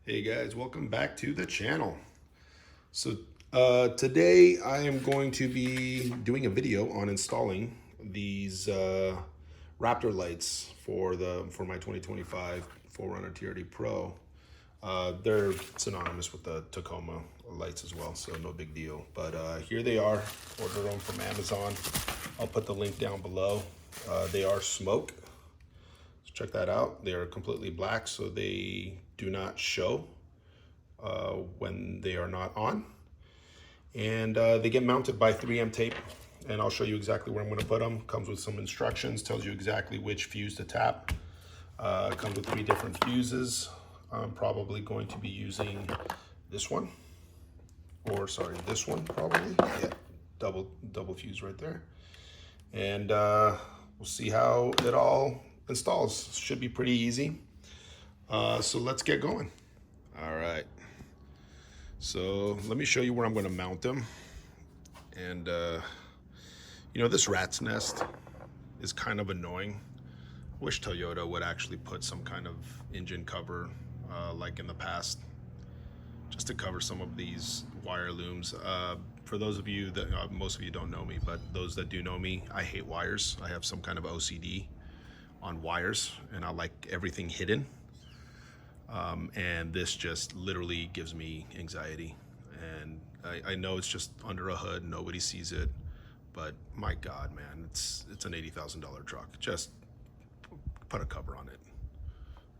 Hey guys, welcome back to the channel. So today I am going to be doing a video on installing these Raptor lights for my 2025 4Runner TRD Pro. They're synonymous with the Tacoma lights as well, so no big deal. But here they are. Order them from Amazon. I'll put the link down below. They are smoke. So check that out. They are completely black, so they do not show when they are not on. And they get mounted by 3M tape, and I'll show you exactly where I'm going to put them. Comes with some instructions, tells you exactly which fuse to tap. Comes with 3 different fuses. I'm probably going to be using this one, or sorry, this one probably. Yeah, double fuse right there. And we'll see how it all installs. Should be pretty easy. So let's get going. All right. So let me show you where I'm going to mount them. And you know, this rat's nest is kind of annoying. I wish Toyota would actually put some kind of engine cover like in the past, just to cover some of these wire looms. For those of you that, most of you don't know me, but those that do know me, I hate wires. I have some kind of OCD on wires, and I like everything hidden. And this just literally gives me anxiety. And I know it's just under a hood, nobody sees it, but my God, man, it's an $80,000 truck. Just put a cover on it.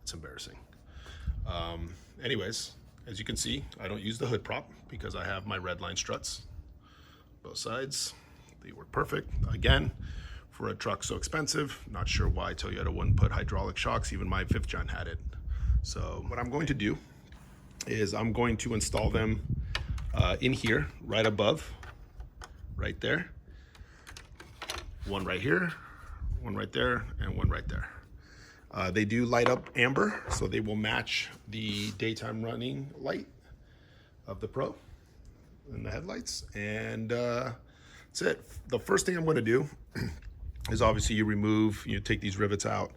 It's embarrassing. Anyways, as you can see, I don't use the hood prop because I have my red line struts, both sides. They work perfect. Again, for a truck so expensive, not sure why Toyota wouldn't put hydraulic shocks. Even my 5th gen had it. So what I'm going to do is I'm going to install them in here, right above, right there. One right here, one right there, and one right there. They do light up amber, so they will match the daytime running light of the Pro and the headlights. And that's it. The first thing I'm going to do is obviously you take these rivets out.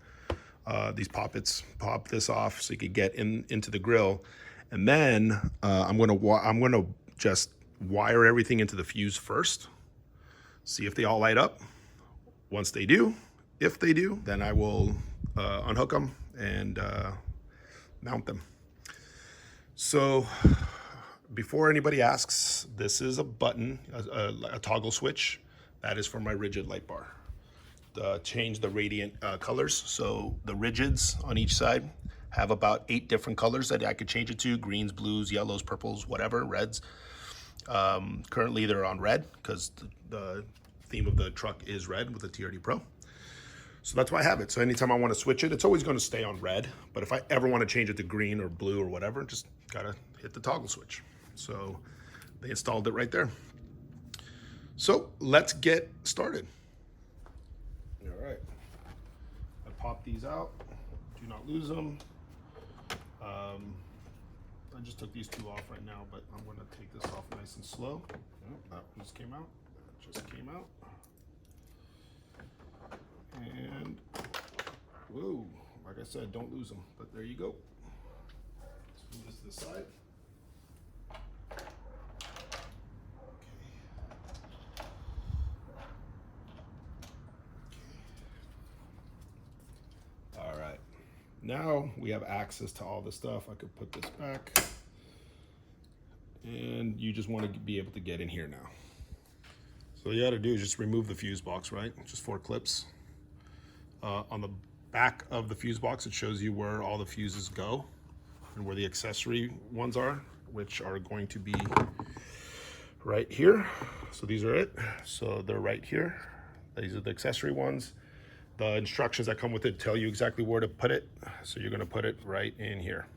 These poppets, pop this off so you could get into the grill, and then I'm gonna just wire everything into the fuse first, see if they all light up. Once they do, if they do, then I will unhook them and mount them. So before anybody asks, this is a button, a toggle switch. That is for my rigid light bar. Change the radiant colors. So the rigids on each side have about 8 different colors that I could change it to: greens, blues, yellows, purples, whatever, reds. Currently they're on red because the theme of the truck is red with the TRD Pro. So that's why I have it. So anytime I want to switch it, it's always going to stay on red. But if I ever want to change it to green or blue or whatever, just gotta hit the toggle switch. So they installed it right there. So let's get started. All right, I pop these out, do not lose them. I just took these 2 off right now, but I'm going to take this off nice and slow. Oh, that just came out. That just came out. And whoa, like I said, don't lose them, but there you go. Let's move this to the side. Now we have access to all this stuff. I could put this back, and you just want to be able to get in here now. So all you got to do is just remove the fuse box, right? Just 4 clips. On the back of the fuse box, it shows you where all the fuses go and where the accessory ones are, which are going to be right here. So these are it. So they're right here. These are the accessory ones. The instructions that come with it tell you exactly where to put it. So you're gonna put it right in here.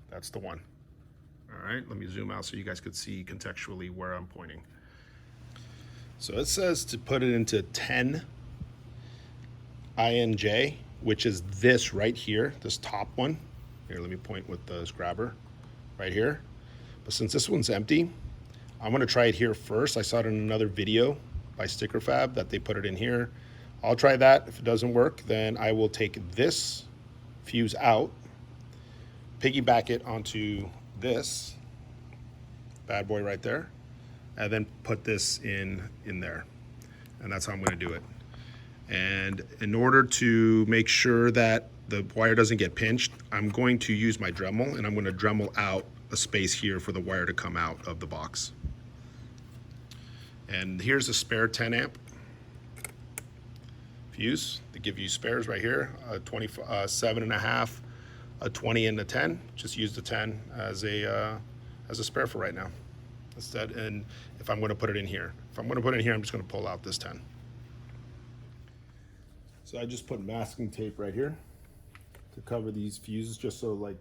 That's the one. All right, let me zoom out so you guys could see contextually where I'm pointing. So it says to put it into 10 INJ, which is this right here, this top one. Here, let me point with the grabber right here. But since this one's empty, I'm gonna try it here first. I saw it in another video by Sticker Fab that they put it in here. I'll try that. If it doesn't work, then I will take this fuse out, piggyback it onto this bad boy right there, and then put this in there. And that's how I'm going to do it. And in order to make sure that the wire doesn't get pinched, I'm going to use my Dremel, and I'm going to Dremel out a space here for the wire to come out of the box. And here's a spare 10 amp fuse. They give you spares right here, a 7.5, a 20, and a 10. Just use the 10 as a spare for right now. Instead, and if I'm going to put it in here, I'm just going to pull out this 10. So I just put masking tape right here to cover these fuses, just so like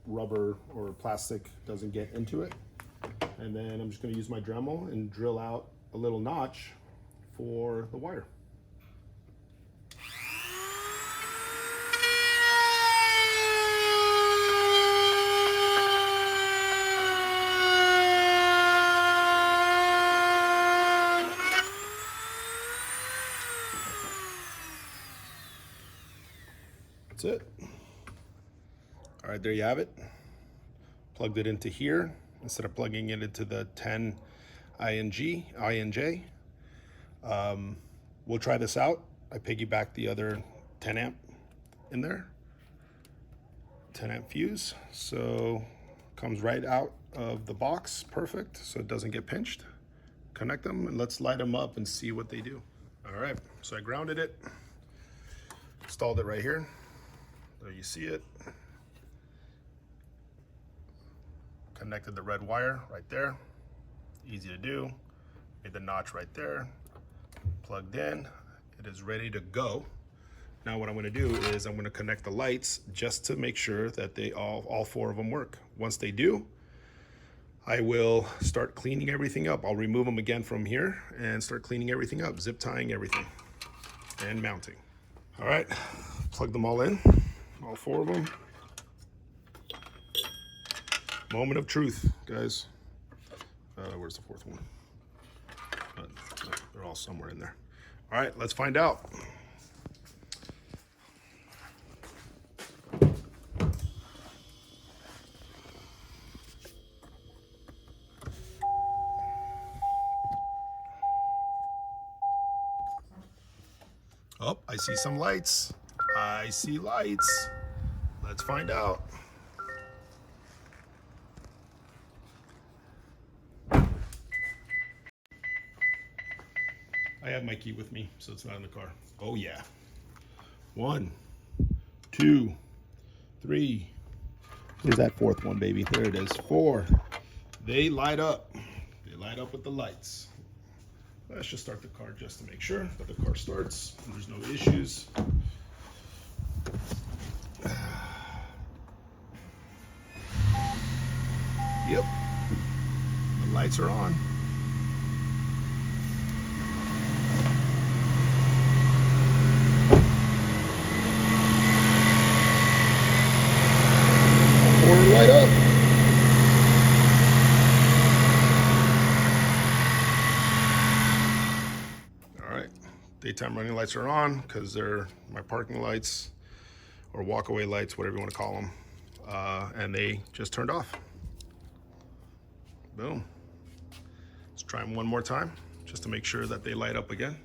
rubber or plastic doesn't get into it. And then I'm just going to use my Dremel and drill out a little notch for the wire. That's it. All right, there you have it. Plugged it into here instead of plugging it into the 10 INJ. We'll try this out. I piggybacked the other 10 amp in there, 10 amp fuse. So comes right out of the box, perfect. So it doesn't get pinched. Connect them and let's light them up and see what they do. All right, so I grounded it, installed it right here. There you see it. Connected the red wire right there. Easy to do. Made the notch right there. Plugged in. It is ready to go. Now what I'm going to do is I'm going to connect the lights just to make sure that they all 4 of them work. Once they do, I will start cleaning everything up. I'll remove them again from here and start cleaning everything up, zip tying everything and mounting. All right, plug them all in. All 4 of them. Moment of truth, guys. Where's the 4th one? They're all somewhere in there. All right, let's find out. Oh, I see some lights. I see lights. Let's find out. I have my key with me, so it's not in the car. Oh yeah. 1, 2, 3. Where's that 4th one, baby? There it is. 4. They light up. They light up with the lights. Let's just start the car just to make sure that the car starts and there's no issues. Yep, the lights are on. Light up. All right, daytime running lights are on because they're my parking lights or walkaway lights, whatever you want to call them, and they just turned off. Boom. Let's try them one more time just to make sure that they light up again.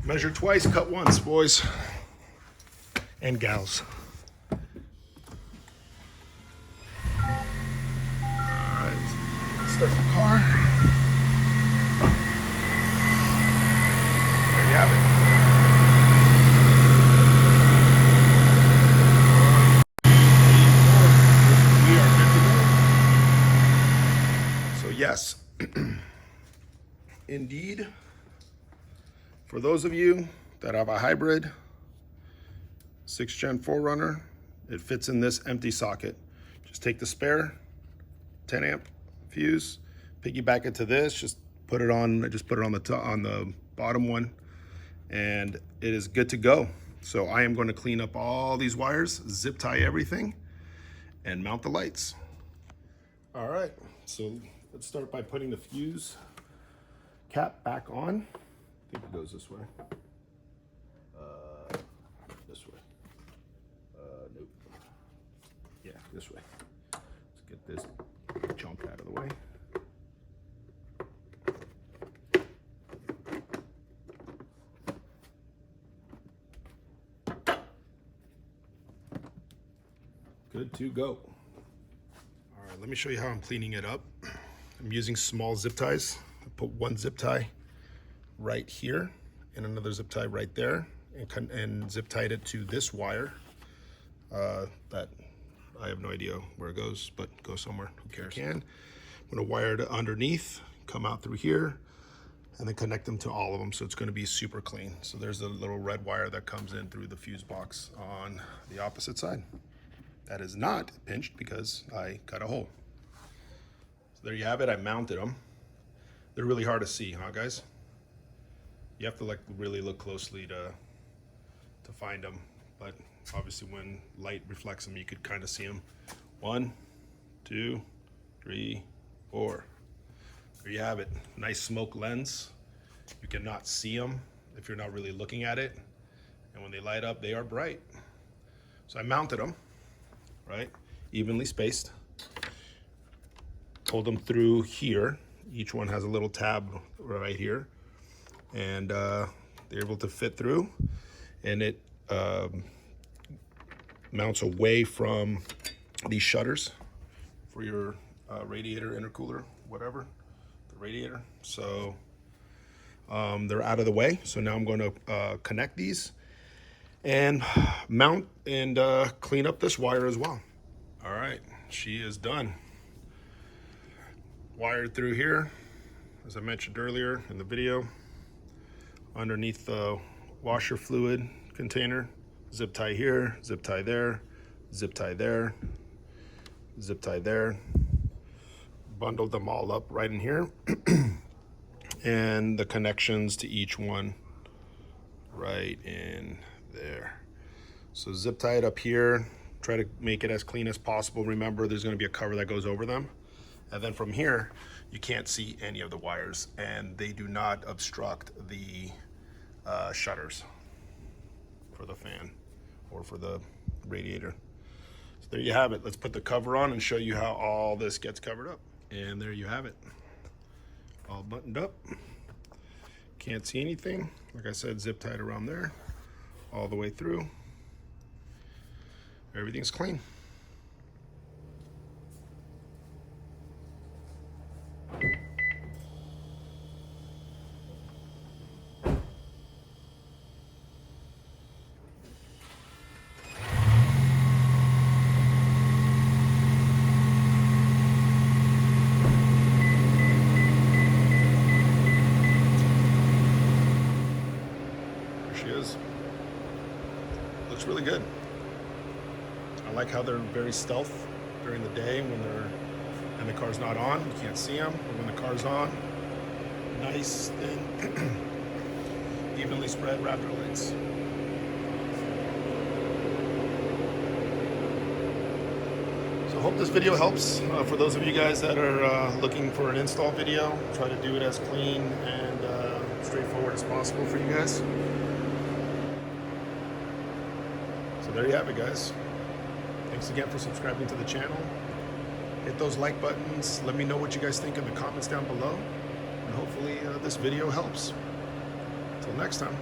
Measure twice, cut once, boys and gals. Start the car. There you have it. We are good to go. So yes, indeed, for those of you that have a hybrid 6th Gen 4Runner, it fits in this empty socket. Just take the spare 10 amp fuse, piggyback it to this, just put it on, on the bottom one, and it is good to go. So I am going to clean up all these wires, zip tie everything, and mount the lights. All right, so let's start by putting the fuse cap back on. I think it goes this way. This way. Nope. this way. Let's get this junk out of the way. Good to go. All right, let me show you how I'm cleaning it up. I'm using small zip ties. I put one zip tie right here and another zip tie right there, and zip tied it to this wire that I have no idea where it goes, but go somewhere, who cares. I'm gonna wire it underneath, come out through here, and then connect them to all of them, so it's gonna be super clean. So there's a little red wire that comes in through the fuse box on the opposite side. That is not pinched because I cut a hole. So there you have it, I mounted them. They're really hard to see, huh guys? You have to like really look closely to find them, but obviously when light reflects them, you could kind of see them. 1, 2, 3, 4. There you have it. Nice smoke lens. You cannot see them if you're not really looking at it. And when they light up, they are bright. So I mounted them, right? Evenly spaced. Pulled them through here. Each one has a little tab right here. And they're able to fit through. And it mounts away from these shutters for your radiator, intercooler, whatever, the radiator. So they're out of the way. So now I'm going to connect these and mount and clean up this wire as well. All right, she is done. Wired through here, as I mentioned earlier in the video, underneath the washer fluid container. Zip tie here, zip tie there, zip tie there, zip tie there. Bundled them all up right in here. And the connections to each one right in there. So zip tie it up here, try to make it as clean as possible. Remember, there's gonna be a cover that goes over them. And then from here, you can't see any of the wires, and they do not obstruct the shutters for the fan or for the radiator. So there you have it. Let's put the cover on and show you how all this gets covered up. And there you have it. All buttoned up. Can't see anything. Like I said, zip tied around there, all the way through. Everything's clean. She is. Looks really good. I like how they're very stealth during the day when the car's not on. You can't see them, but when the car's on, nice and evenly spread Raptor lights. So I hope this video helps for those of you guys that are looking for an install video. Try to do it as clean and straightforward as possible for you guys. So there you have it, guys. Thanks again for subscribing to the channel. Hit those like buttons. Let me know what you guys think in the comments down below. And hopefully this video helps. Until next time.